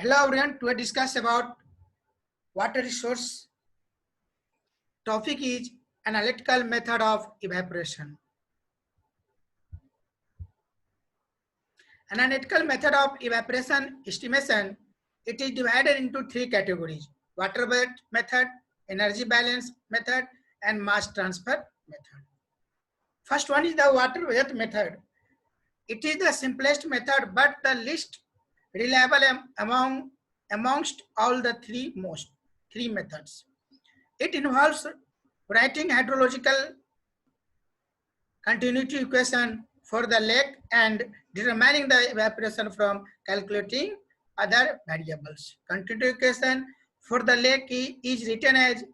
Hello everyone, to discuss about water resource. Topic is analytical method of evaporation. An analytical method of evaporation estimation, it is divided into three categories: water weight method, energy balance method, and mass transfer method. First one is the water weight method. It is the simplest method but the least reliable amongst all the three methods. It involves writing hydrological continuity equation for the lake and determining the evaporation from calculating other variables. Continuity equation for the lake is written as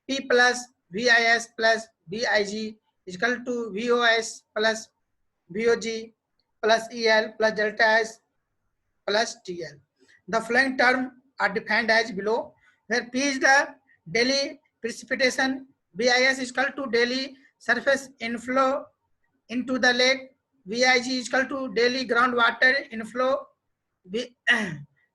P plus VIS plus VIG is equal to VOS plus VOG plus EL plus delta S plus TL. The following terms are defined as below, where P is the daily precipitation, VIS is equal to daily surface inflow into the lake, VIG is equal to daily groundwater inflow,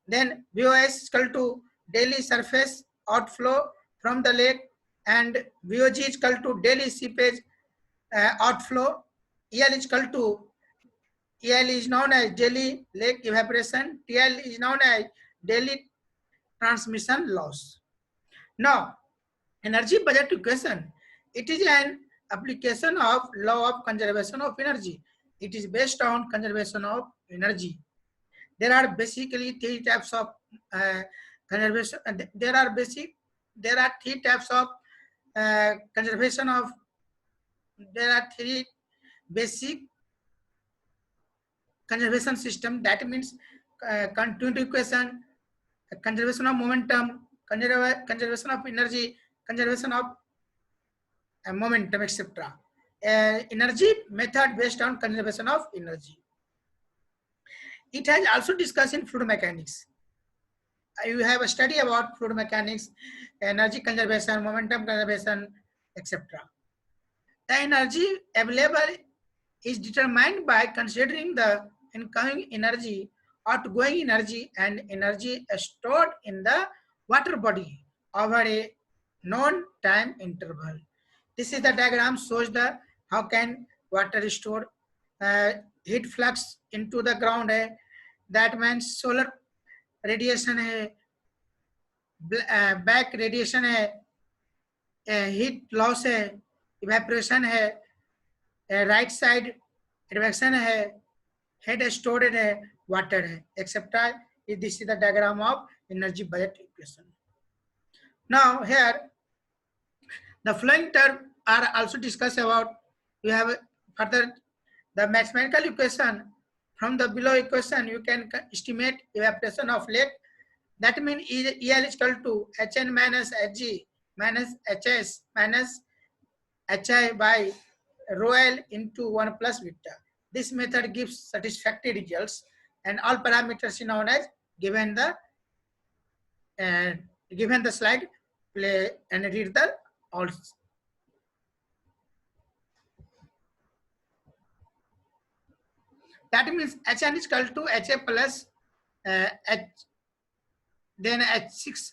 then VOS is equal to daily surface outflow from the lake, and VOG is equal to daily seepage outflow. EL is equal to EL is known as daily lake evaporation. TL is known as daily transmission loss. Now, energy budget equation. It is an application of law of conservation of energy. It is based on conservation of energy. There are basically three types of conservation. There are three types of conservation of. There are three basic conservation system. That means continuity equation, conservation of momentum, conservation of energy, conservation of momentum, etc. Energy method based on conservation of energy. It has also discussed in fluid mechanics. You have a study about fluid mechanics, energy conservation, momentum conservation, etc. The energy available is determined by considering the incoming energy, outgoing energy, and energy stored in the water body over a known time interval. This is the diagram shows the how can water store heat flux into the ground है, that means solar radiation है, back radiation है, heat loss है, evaporation है, right side advection है, head stored है, water है, etc. This is the diagram of energy budget equation. Now here the following terms are also discussed about. We have further the mathematical equation. From the below equation, you can estimate evaporation of lake. That means EL is equal to HN minus HG minus HS minus HI by rho L into 1 plus beta. This method gives satisfactory results, and all parameters are known as given the slide. Play and read the all. That means HN is equal to HA plus H, then H6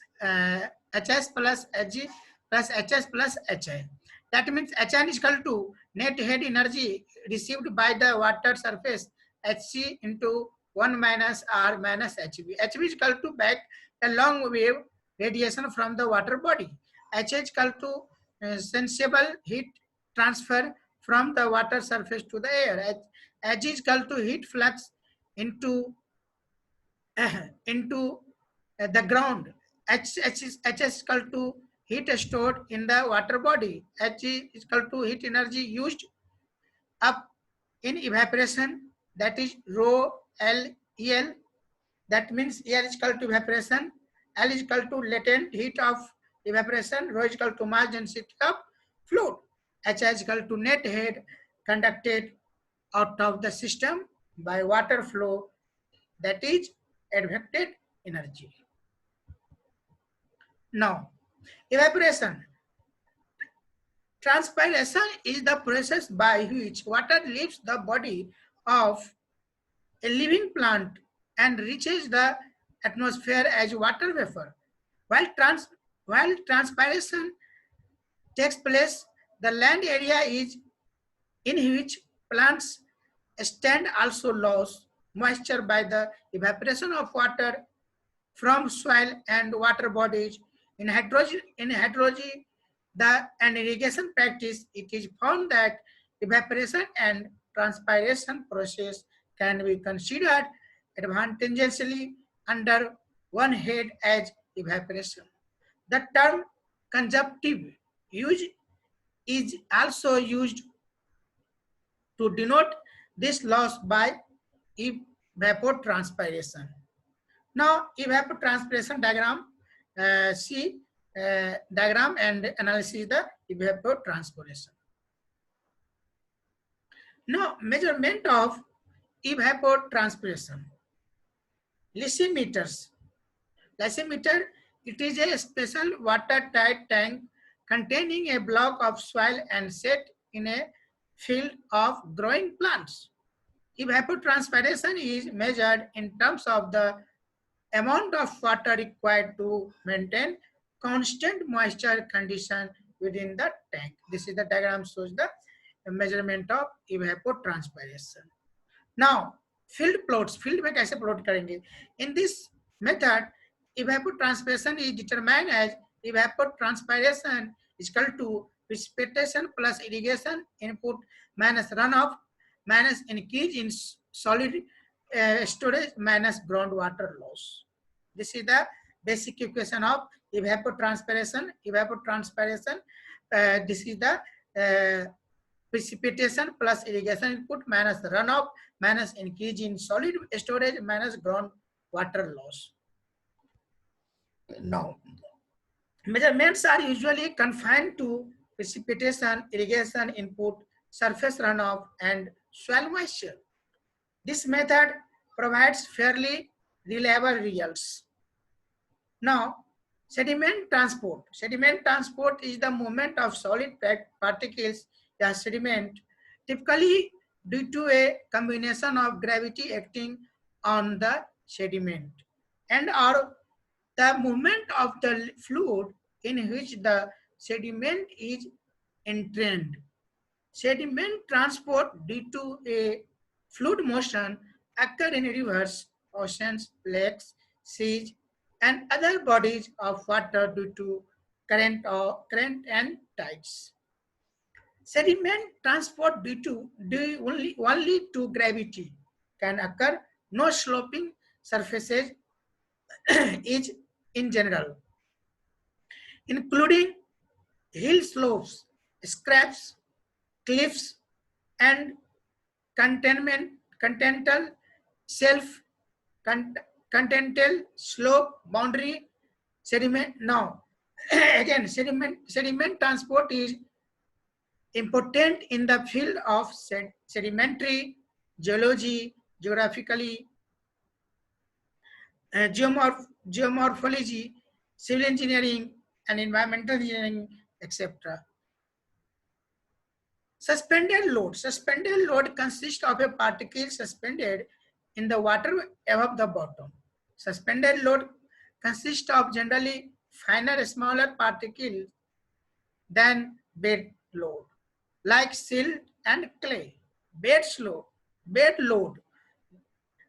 HS plus HG plus HS plus HI. That means HN is equal to net head energy received by the water surface HC into 1 minus R minus HV. HV is equal to back a long wave radiation from the water body. HH is equal to sensible heat transfer from the water surface to the air. H is equal to heat flux into the ground. H is equal to heat stored in the water body. H is equal to heat energy used up in evaporation, that is rho L EL. That means EL is equal to evaporation, L is equal to latent heat of evaporation, rho is equal to mass density of fluid, H is equal to net head conducted out of the system by water flow, that is advected energy. Now, evaporation. Transpiration is the process by which water leaves the body of a living plant and reaches the atmosphere as water vapor. While transpiration takes place, the land area is in which plants stand also lose moisture by the evaporation of water from soil and water bodies. In hydrology and irrigation practice, it is found that evaporation and transpiration process can be considered advantageously under one head as evaporation. The term conjunctive use is also used to denote this loss by evapotranspiration. Now, evapotranspiration diagram, see diagram and analysis the evapotranspiration. Now, measurement of evapotranspiration. Lysimeters. Lysimeter, it is a special watertight tank containing a block of soil and set in a field of growing plants. Evapotranspiration is measured in terms of the amount of water required to maintain constant moisture condition within the tank. This is the diagram shows the measurement of evapotranspiration. Now, field plots, field में कैसे plot करेंगे? In this method, evapotranspiration is determined as evapotranspiration is equal to precipitation plus irrigation input minus runoff minus increase in solid storage minus groundwater loss. This is the basic equation of evapotranspiration. This is the precipitation plus irrigation input minus runoff minus increase in solid storage minus groundwater loss. Now, measurements are usually confined to precipitation, irrigation input, surface runoff, and soil moisture. This method provides fairly reliable results. Now, sediment transport. Sediment transport is the movement of solid particles or sediment, typically due to a combination of gravity acting on the sediment and or the movement of the fluid in which the sediment is entrained. Sediment transport due to a fluid motion occur in rivers, oceans, lakes, seas, and other bodies of water due to current and tides. Sediment transport only to gravity can occur. No sloping surfaces is in general, including hill slopes, scraps, cliffs, and continental shelf, continental slope boundary sediment. Now, again, sediment transport is important in the field of sedimentary geology, geographically, geomorphology, civil engineering, and environmental engineering, etc. Suspended load. Suspended load consists of a particle suspended in the water above the bottom. Suspended load consists of generally finer, smaller particles than bed load, like silt and clay. Bed load.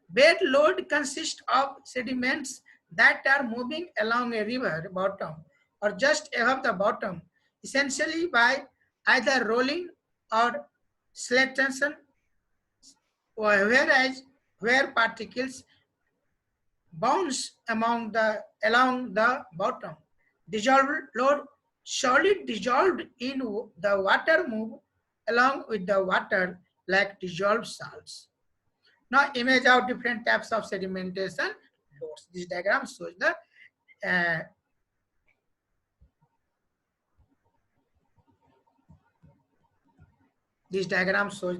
Bed load consists of sediments that are moving along a river bottom or just above the bottom, essentially by either rolling or slation, whereas where particles bounce along the bottom. Dissolved load, solid dissolved in the water move along with the water like dissolved salts. Now, image of different types of sedimentation loads. This diagram shows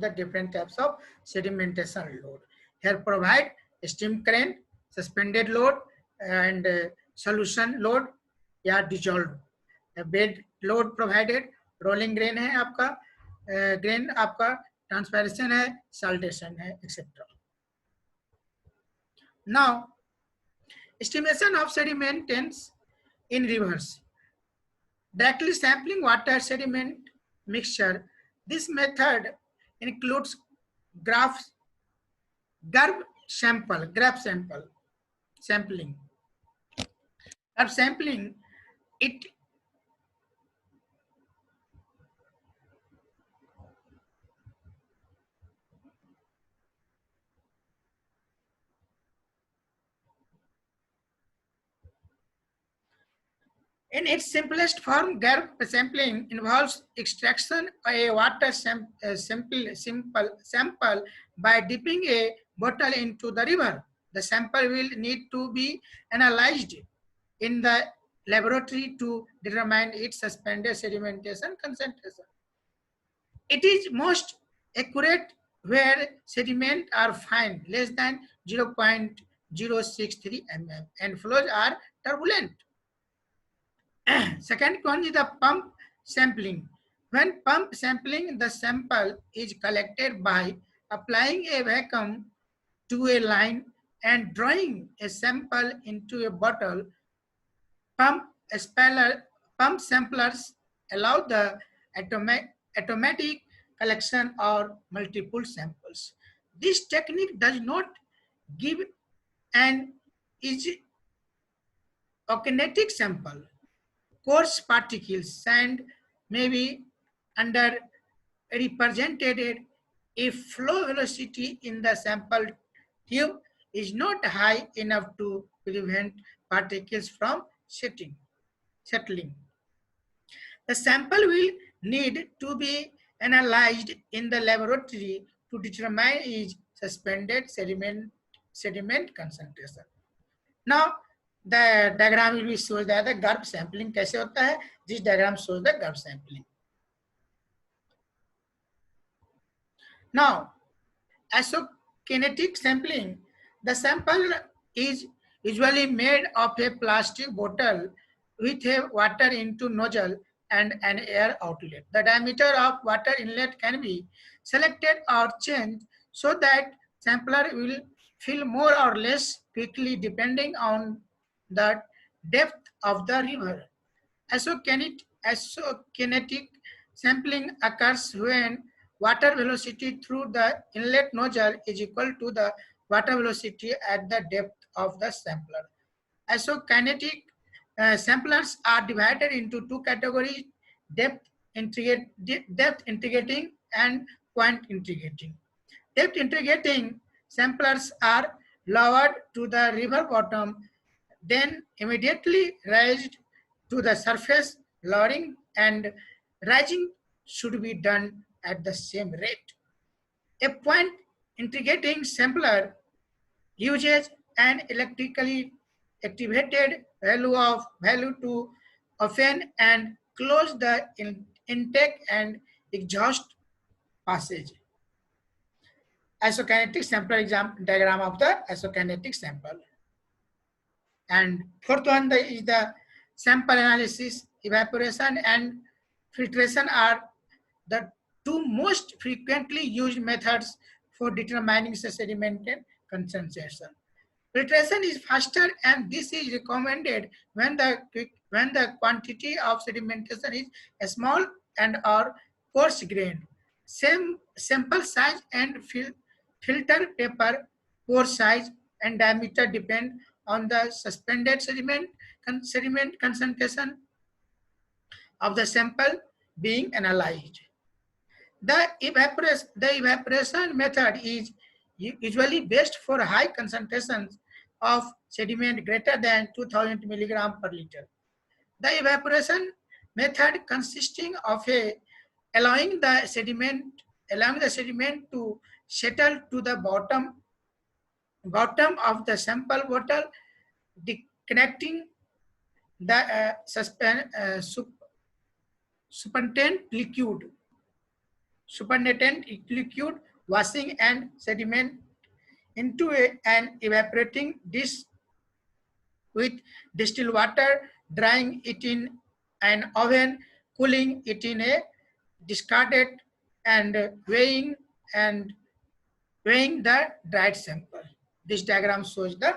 the different types of sedimentation load. Here provide steam current, suspended load, and solution load या dissolved. Bed load provided, rolling grain है आपका, grain आपका transpiration है, saltation है, etc. Now, Estimation of sediments in rivers. Directly sampling water sediment mixture. This method includes graph sampling. Graph sampling, it in its simplest form, GARP sampling involves extraction of a water sample by dipping a bottle into the river. The sample will need to be analyzed in the laboratory to determine its suspended sedimentation concentration. It is most accurate where sediment are fine, less than 0.063 mm, and flows are turbulent. Second one is the pump sampling. When pump sampling, the sample is collected by applying a vacuum to a line and drawing a sample into a bottle. Pump, pump samplers allow the automatic collection or multiple samples. This technique does not give an isokinetic sample. Coarse particles, sand may be underrepresented if flow velocity in the sample tube is not high enough to prevent particles from settling. The sample will need to be analyzed in the laboratory to determine its suspended sediment concentration. Now, the diagram will be shows that the GARP sampling कैसे होता है. This diagram shows the GARP sampling. Now, isokinetic sampling. The sample is usually made of a plastic bottle with a water into nozzle and an air outlet. The diameter of water inlet can be selected or changed so that sampler will fill more or less quickly depending on the depth of the river. Isokinetic sampling occurs when water velocity through the inlet nozzle is equal to the water velocity at the depth of the sampler. Isokinetic samplers are divided into two categories: depth integrating and point integrating. Depth integrating samplers are lowered to the river bottom, then immediately raised to the surface. Lowering and rising should be done at the same rate. A point integrating sampler uses an electrically activated valve to open and close the intake and exhaust passage. Isokinetic sampler diagram of the isokinetic sample. And fourth one is the sample analysis. Evaporation and filtration are the two most frequently used methods for determining the sedimented concentration. Filtration is faster, and this is recommended when the quantity of sedimentation is small and or coarse grained. Same sample size and filter paper pore size and diameter depend on the suspended sediment concentration of the sample being analyzed. The evaporation method is usually best for high concentrations of sediment greater than 2000 milligram per liter. The evaporation method consisting of allowing the sediment to settle to the bottom of the sample bottle, connecting the supernatant liquid, washing and sediment into an evaporating dish with distilled water, drying it in an oven, cooling it in a discarded, and weighing the dried sample. This diagram shows the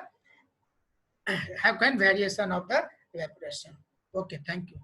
have kind variation of the evaporation. Okay, thank you.